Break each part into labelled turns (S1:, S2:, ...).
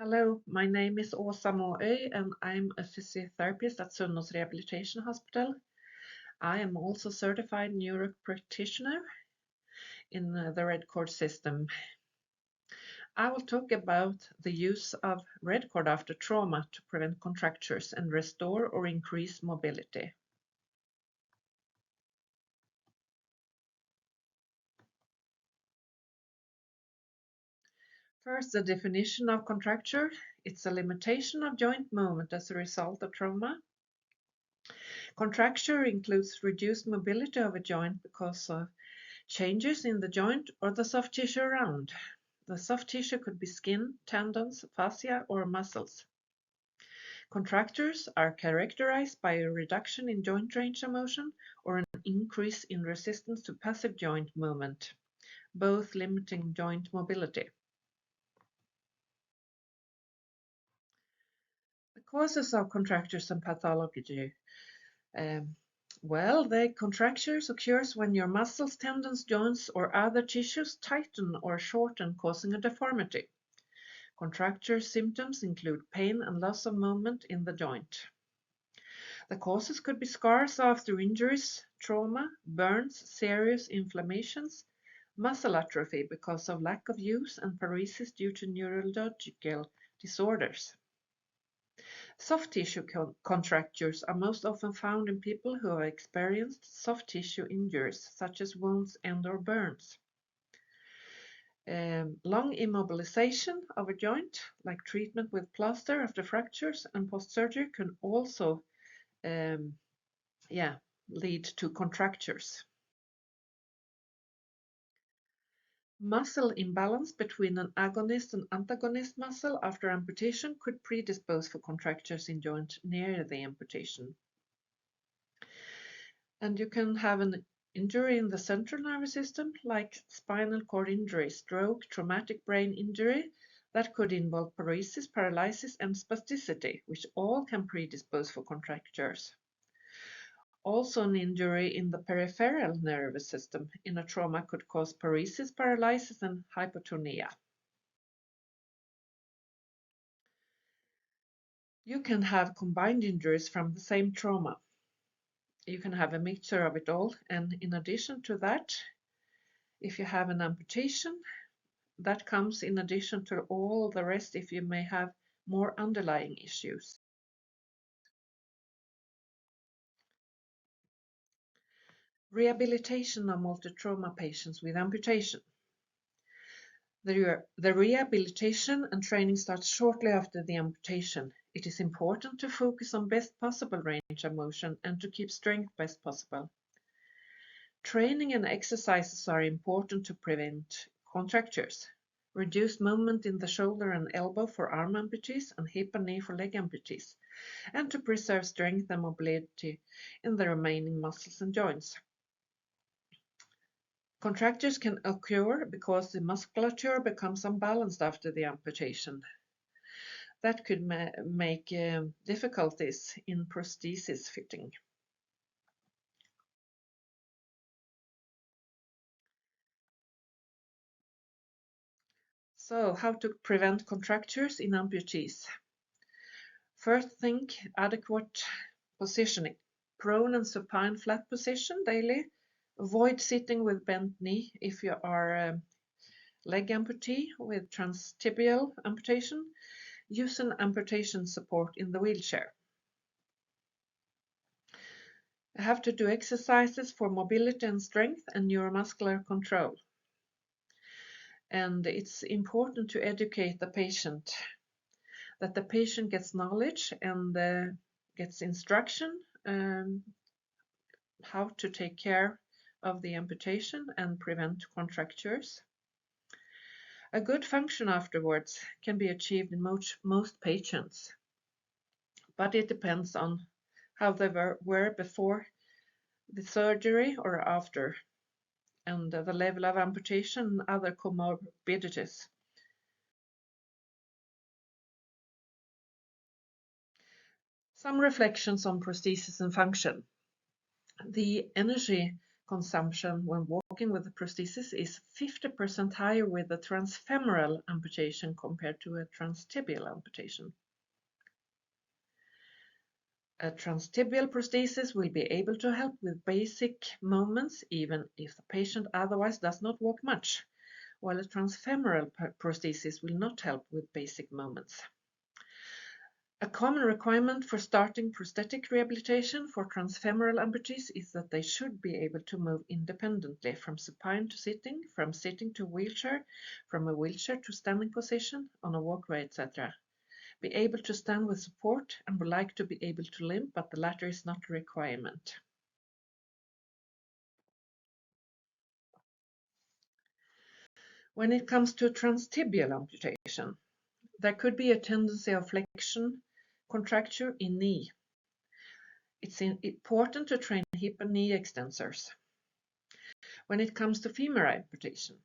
S1: Hello, my name is Åsa Måøy and I'm a physiotherapist at Sunnaas Rehabilitation Hospital. I am also certified neuro practitioner in the Red Cord system. I will talk about the use of Red Cord after trauma to prevent contractures and restore or increase mobility. First, the definition of contracture. It's a limitation of joint movement as a result of trauma. Contracture includes reduced mobility of a joint because of changes in the joint or the soft tissue around. The soft tissue could be skin, tendons, fascia, or muscles. Contractures are characterized by a reduction in joint range of motion or an increase in resistance to passive joint movement, both limiting joint mobility. The causes of contractures and pathology. The contractures occurs when your muscles, tendons, joints, or other tissues tighten or shorten, causing a deformity. Contracture symptoms include pain and loss of movement in the joint. The causes could be scars after injuries, trauma, burns, serious inflammations, muscle atrophy because of lack of use, and paresis due to neurological disorders. Soft tissue contractures are most often found in people who have experienced soft tissue injuries, such as wounds and/or burns. Long immobilization of a joint, like treatment with plaster after fractures and post-surgery, can also lead to contractures. Muscle imbalance between an agonist and antagonist muscle after amputation could predispose for contractures in joint near the amputation. And you can have an injury in the central nervous system, like spinal cord injury, stroke, traumatic brain injury, that could involve paresis, paralysis, and spasticity, which all can predispose for contractures. Also, an injury in the peripheral nervous system in a trauma could cause paresis, paralysis, and hypotonia. You can have combined injuries from the same trauma. You can have a mixture of it all, and in addition to that, if you have an amputation, that comes in addition to all the rest if you may have more underlying issues. Rehabilitation of multi-trauma patients with amputation. The rehabilitation and training starts shortly after the amputation. It is important to focus on best possible range of motion and to keep strength best possible. Training and exercises are important to prevent contractures. Reduced movement in the shoulder and elbow for arm amputees and hip and knee for leg amputees, and to preserve strength and mobility in the remaining muscles and joints. Contractures can occur because the musculature becomes unbalanced after the amputation. That could make difficulties in prosthesis fitting. So, how to prevent contractures in amputees? First, think adequate positioning. Prone and supine flat position daily. Avoid sitting with bent knee if you are a leg amputee with transtibial amputation. Use an amputation support in the wheelchair. Have to do exercises for mobility and strength and neuromuscular control. And it's important to educate the patient, that the patient gets knowledge and gets instruction how to take care of the amputation and prevent contractures. A good function afterwards can be achieved in most patients, but it depends on how they were before the surgery or after, and the level of amputation and other comorbidities. Some reflections on prosthesis and function. The energy consumption when walking with the prosthesis is 50% higher with a transfemoral amputation compared to a transtibial amputation. A transtibial prosthesis will be able to help with basic movements even if the patient otherwise does not walk much, while a transfemoral prosthesis will not help with basic movements. A common requirement for starting prosthetic rehabilitation for transfemoral amputees is that they should be able to move independently from supine to sitting, from sitting to wheelchair, from a wheelchair to standing position, on a walkway, etc. Be able to stand with support and would like to be able to limp, but the latter is not a requirement. When it comes to transtibial amputation, there could be a tendency of flexion contracture in knee. It's important to train hip and knee extensors. When it comes to femur amputation,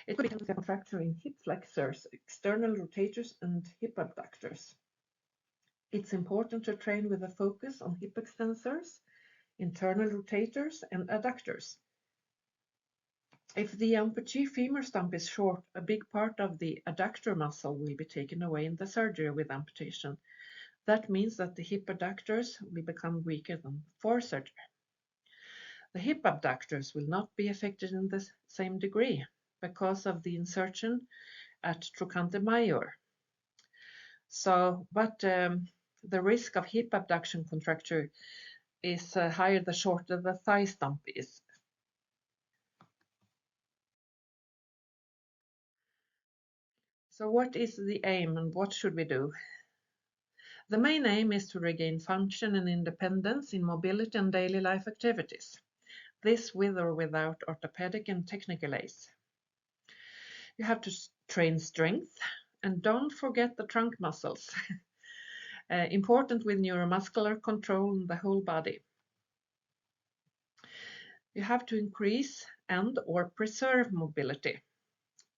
S1: it could be a tendency of contracture in hip flexors, external rotators, and hip abductors. It's important to train with a focus on hip extensors, internal rotators, and adductors. If the amputee femur stump is short, a big part of the adductor muscle will be taken away in the surgery with amputation. That means that the hip adductors will become weaker than before surgery. The hip abductors will not be affected in the same degree because of the insertion at trochanter major. But the risk of hip abduction contracture is higher the shorter the thigh stump is. So what is the aim and what should we do? The main aim is to regain function and independence in mobility and daily life activities. This with or without orthopedic and technical aids. You have to train strength and don't forget the trunk muscles. Important with neuromuscular control in the whole body. You have to increase and or preserve mobility.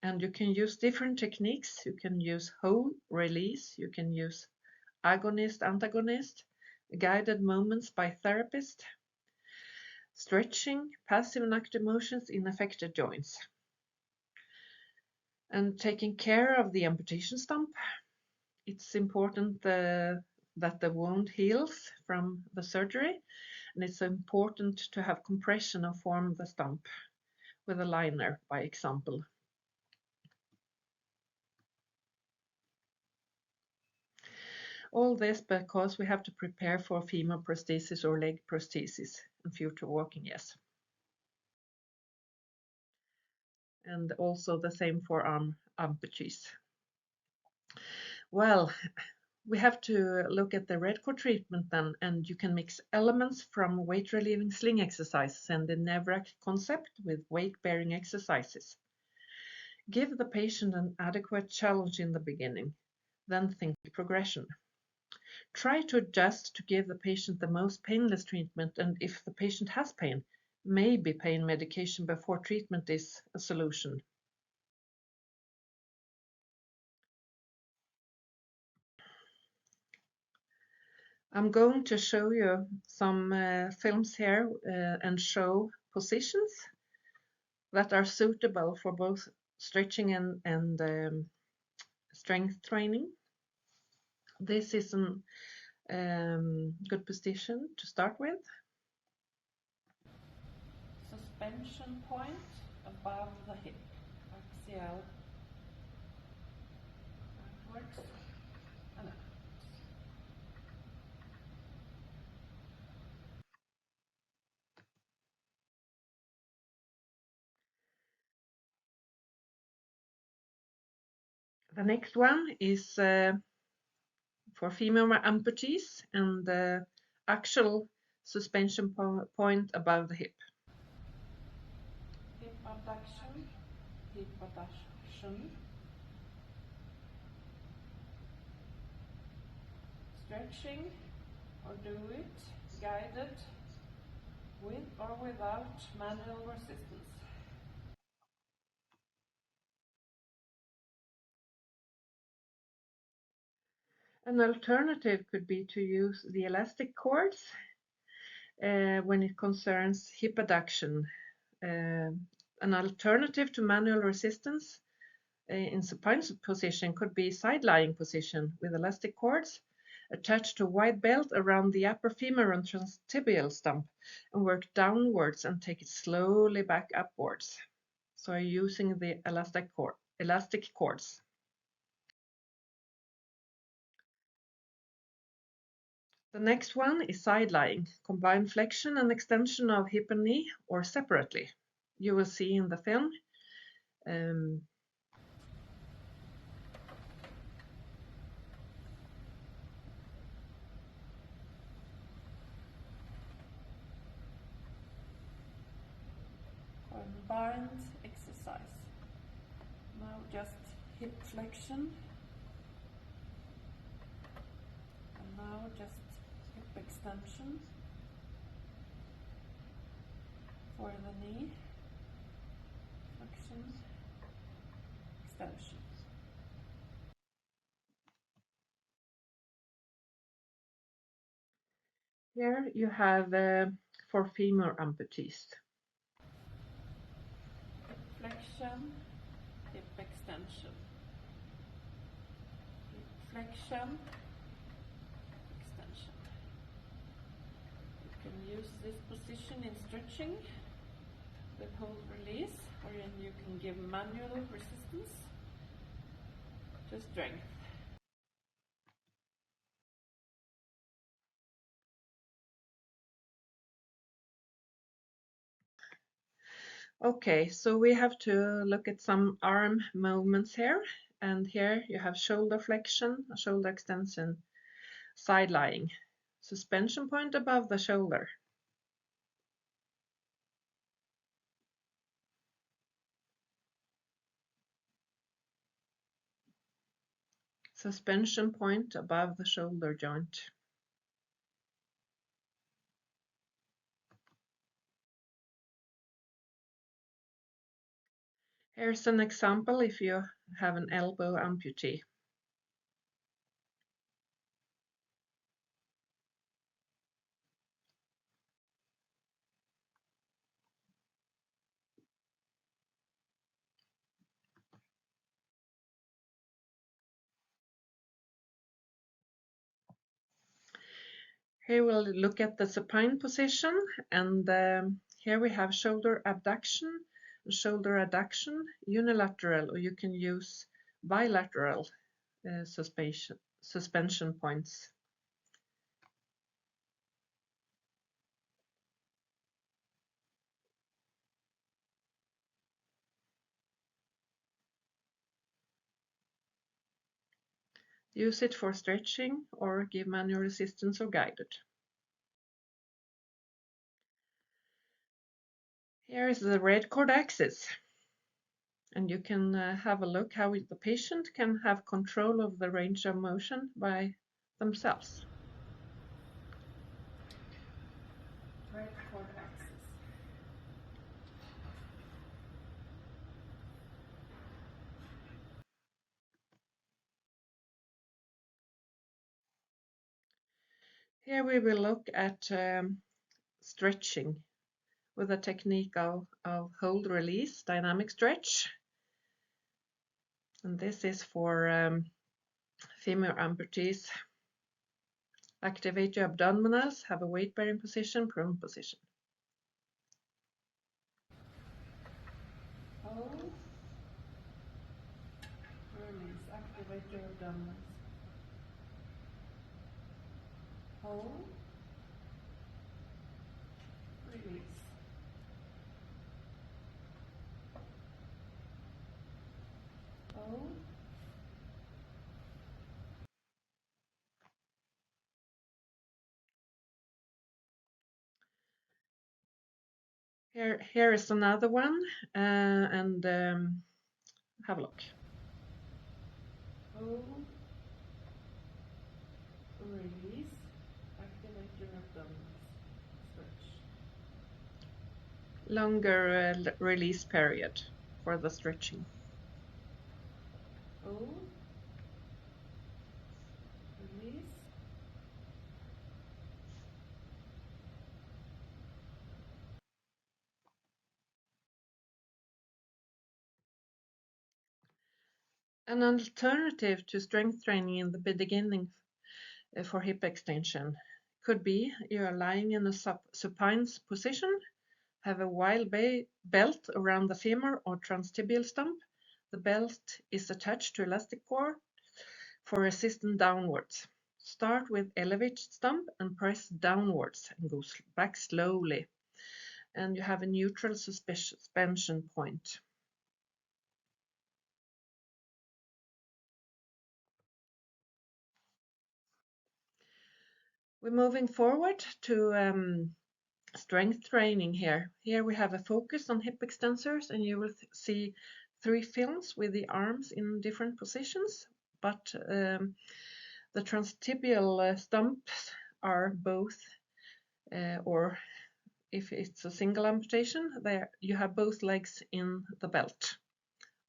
S1: And you can use different techniques. You can use hold, release, you can use agonist, antagonist, guided movements by therapist, stretching, passive and active motions in affected joints. And taking care of the amputation stump. It's important that the wound heals from the surgery, and it's important to have compression and form the stump with a liner, by example. All this because we have to prepare for femur prosthesis or leg prosthesis in future walking, yes. And also the same for arm amputees. Well, we have to look at the red cord treatment then, and you can mix elements from weight relieving sling exercises and the Nevrak concept with weight bearing exercises. Give the patient an adequate challenge in the beginning, then think progression. Try to adjust to give the patient the most painless treatment, and if the patient has pain, maybe pain medication before treatment is a solution. I'm going to show you some films here and show positions that are suitable for both stretching and strength training. This is a good position to start with. Suspension point above the hip, axial backwards and upwards. The next one is for femur amputees and the actual suspension point above the hip. Hip abduction, hip abduction. Stretching, or do it guided with or without manual resistance. An alternative could be to use the elastic cords when it concerns hip adduction. An alternative to manual resistance in supine position could be side-lying position with elastic cords attached to a wide belt around the upper femur and transtibial stump and work downwards and take it slowly back upwards. So using the elastic cords. The next one is side-lying, combine flexion and extension of hip and knee or separately. You will see in the film.
S2: Combined exercise. Now just hip flexion. And now just hip extension for the knee. Flexion, extension.
S1: Here you have for femur amputees.
S2: Flexion, hip extension. Hip flexion, extension. You can use this position in stretching with hold release, or you can give manual resistance to strength.
S1: Okay, so we have to look at some arm movements here. And here you have shoulder flexion, shoulder extension, side lying, suspension point above the shoulder. Suspension point above the shoulder joint. Here's an example if you have an elbow amputee. Here we'll look at the supine position, and here we have shoulder abduction, shoulder adduction, unilateral, or you can use bilateral suspension points. Use it for stretching or give manual resistance or guided. Here is the red cord axis, and you can have a look how the patient can have control of the range of motion by themselves.
S2: Red cord axis.
S1: Here we will look at stretching with a technique of hold release, dynamic stretch. And this is for femur amputees. Activate your abdominals, have a weight bearing position, prone position.
S2: Hold, release, activate your abdominals. Hold, release. Hold,
S1: Here is another one, and have a look.
S2: hold, release, activate your abdominals. Stretch.
S1: Longer release period for the stretching.
S2: Hold, release,
S1: An alternative to strength training in the beginning for hip extension could be you are lying in a supine position, have a wide belt around the femur or transtibial stump. The belt is attached to elastic cord for resistance downwards. Start with elevated stump and press downwards and go back slowly. And you have a neutral suspension point. We're moving forward to strength training here. Here we have a focus on hip extensors, and you will see 3 films with the arms in different positions, but the transtibial stumps are both, or if it's a single amputation, there you have both legs in the belt.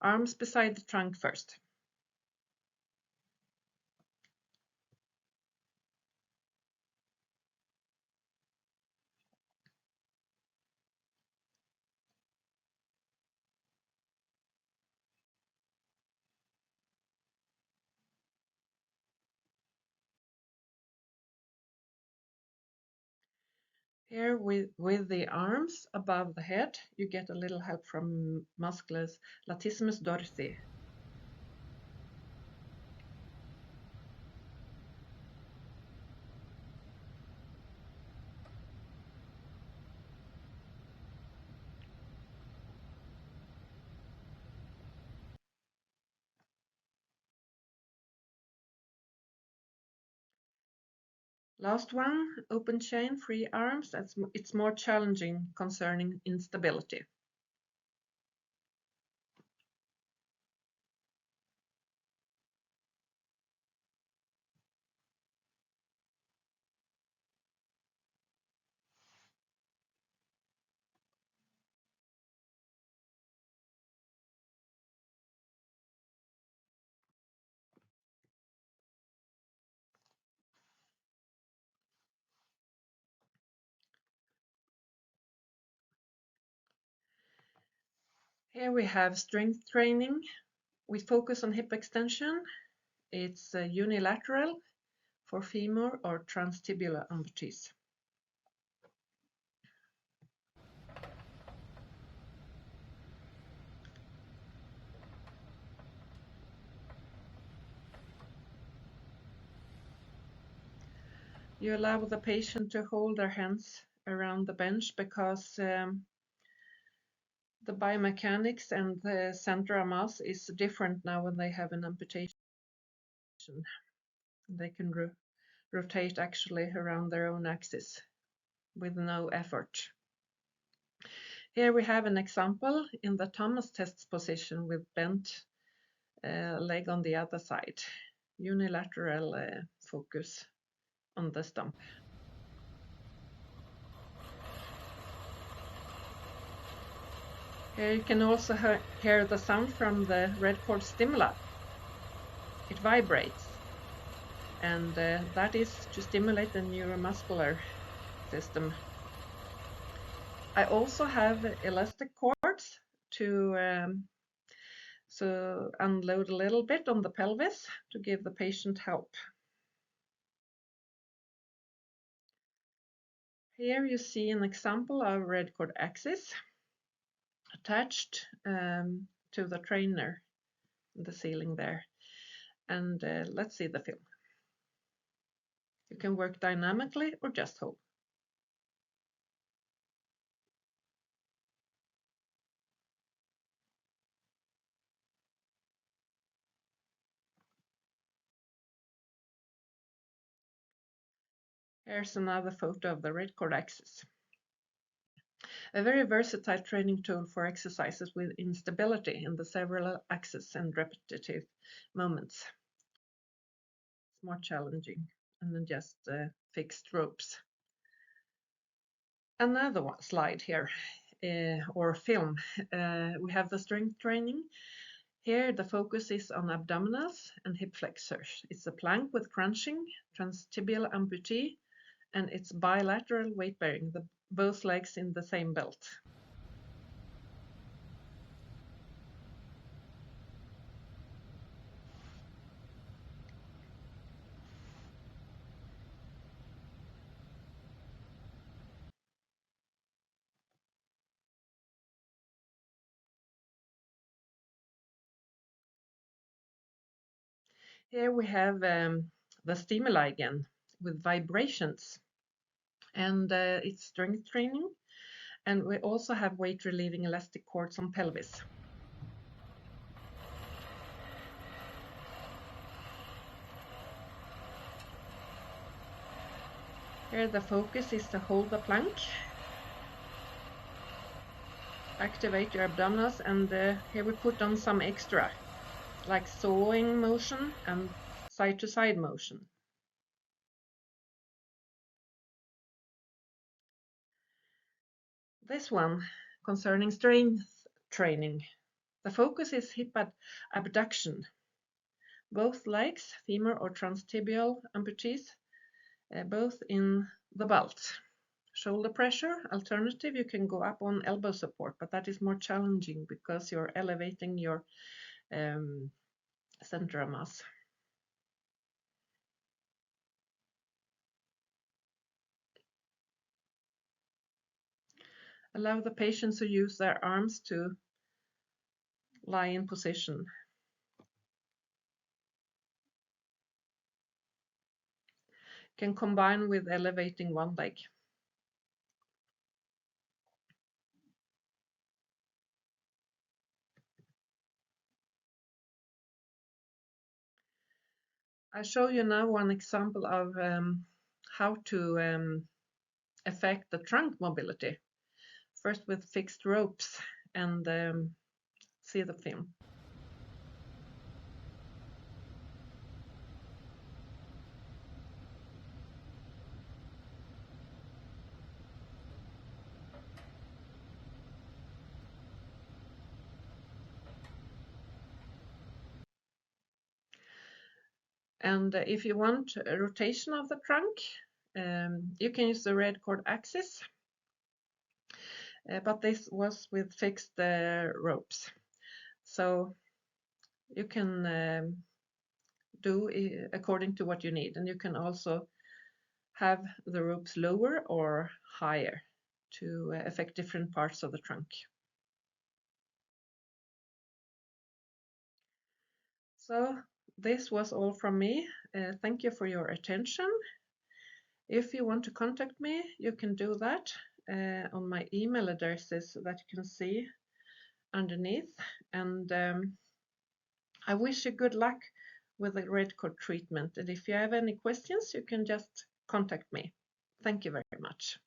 S1: Arms beside the trunk first. Here with the arms above the head, you get a little help from musculus latissimus dorsi. Last one, open chain, free arms. It's more challenging concerning instability. Here we have strength training. We focus on hip extension. It's unilateral for femur or transtibular amputees. You allow the patient to hold their hands around the bench because the biomechanics and the center of mass is different now when they have an amputation. They can rotate actually around their own axis with no effort. Here we have an example in the Thomas test position with bent leg on the other side. Unilateral focus on the stump. Here you can also hear the sound from the red cord stimuli. It vibrates, and that is to stimulate the neuromuscular system. I also have elastic cords to so unload a little bit on the pelvis to give the patient help. Here you see an example of red cord axis attached to the trainer in the ceiling there. And let's see the film. You can work dynamically or just hold. Here's another photo of the red cord axis. A very versatile training tool for exercises with instability in the several axes and repetitive moments. It's more challenging than just fixed ropes. Another slide here, or film. We have the strength training. Here the focus is on abdominals and hip flexors. It's a plank with crunching, transtibial amputee, and it's bilateral weight bearing, both legs in the same belt. Here we have the stimuli again with vibrations, and it's strength training, and we also have weight relieving elastic cords on pelvis. Here the focus is to hold the plank, activate your abdominals, and here we put on some extra, like sawing motion and side to side motion. This one concerning strength training. The focus is hip abduction. Both legs, femur or transtibial amputees, both in the belt. Shoulder pressure, alternative, you can go up on elbow support, but that is more challenging because you're elevating your center of mass. Allow the patients to use their arms to lie in position. Can combine with elevating one leg. I show you now one example of how to affect the trunk mobility. First with fixed ropes, and see the film. And if you want a rotation of the trunk, you can use the red cord axis, but this was with fixed ropes. So you can do according to what you need, and you can also have the ropes lower or higher to affect different parts of the trunk. So this was all from me. Thank you for your attention. If you want to contact me, you can do that on my email addresses that you can see underneath. And I wish you good luck with the red cord treatment. And if you have any questions, you can just contact me. Thank you very much.